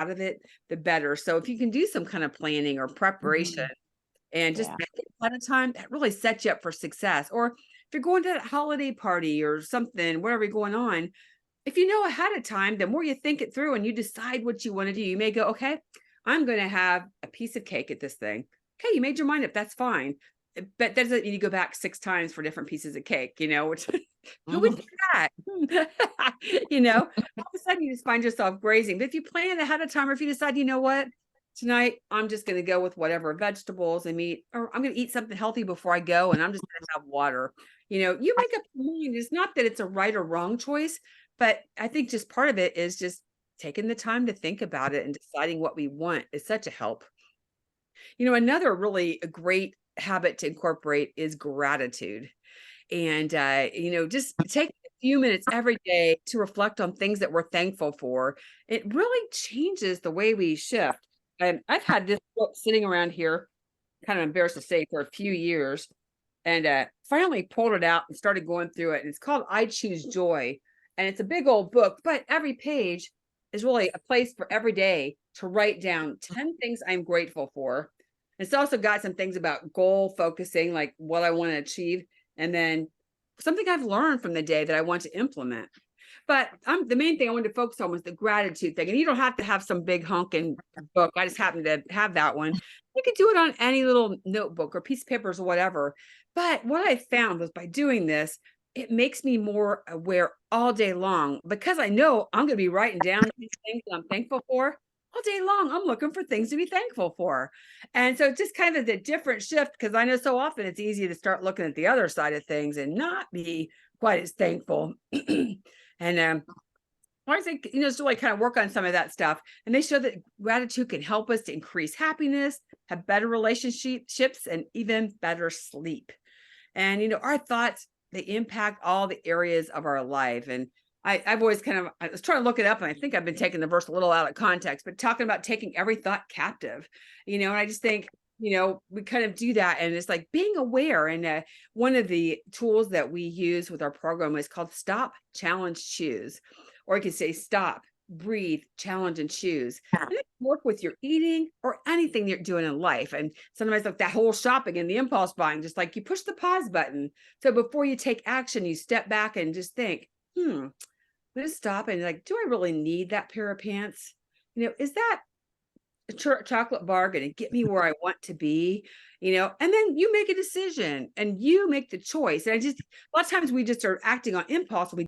out of it, the better. So if you can do some kind of planning or preparation Mhm. and just Yeah. make it ahead of time, that really sets you up for success. Or if you're going to that holiday party or something, whatever you're going on, if you know ahead of time, the more you think it through and you decide what you want to do, you may go, okay, I'm going to have a piece of cake at this thing. Okay, you made your mind up. That's fine. But that doesn't mean you go back 6 times for different pieces of cake, which who would Mhm. do that? All of a sudden you just find yourself grazing. But if you plan ahead of time, or if you decide, you know what, tonight I'm just going to go with whatever vegetables and meat, or I'm going to eat something healthy before I go, and I'm just going to have water. You make up your mind. It's not that it's a right or wrong choice, but I think just part of it is just taking the time to think about it and deciding what we want is such a help. Another really great habit to incorporate is gratitude. And, just take a few minutes every day to reflect on things that we're thankful for. It really changes the way we shift. And I've had this book sitting around here, kind of embarrassed to say, for a few years, and finally pulled it out and started going through it. And it's called I Choose Joy. And it's a big old book, but every page is really a place for every day to write down 10 things I'm grateful for. It's also got some things about goal focusing, like what I want to achieve, and then something I've learned from the day that I want to implement. But the main thing I wanted to focus on was the gratitude thing. And you don't have to have some big honking book. I just happen to have that one. You can do it on any little notebook or piece of papers or whatever. But what I found was by doing this, it makes me more aware all day long because I know I'm going to be writing down these things that I'm thankful for all day long. I'm looking for things to be thankful for. And so just kind of the different shift, because I know so often it's easy to start looking at the other side of things and not be quite as thankful. And I think, to like kind of work on some of that stuff. And they show that gratitude can help us to increase happiness, have better relationships, and even better sleep. And, our thoughts, they impact all the areas of our life. And I've always I was trying to look it up, and I think I've been taking the verse a little out of context, but talking about taking every thought captive, and I just think, we kind of do that. And it's like being aware. And one of the tools that we use with our program is called Stop, Challenge, Choose. Or you can say stop, breathe, challenge, and choose. And it can work with your eating or anything you're doing in life. And sometimes like that whole shopping and the impulse buying, just like you push the pause button. So before you take action, you step back and just think, let's stop and like, do I really need that pair of pants? Is that a chocolate bar going to get me where I want to be? And then you make a decision and you make the choice. And a lot of times we just are acting on impulse. We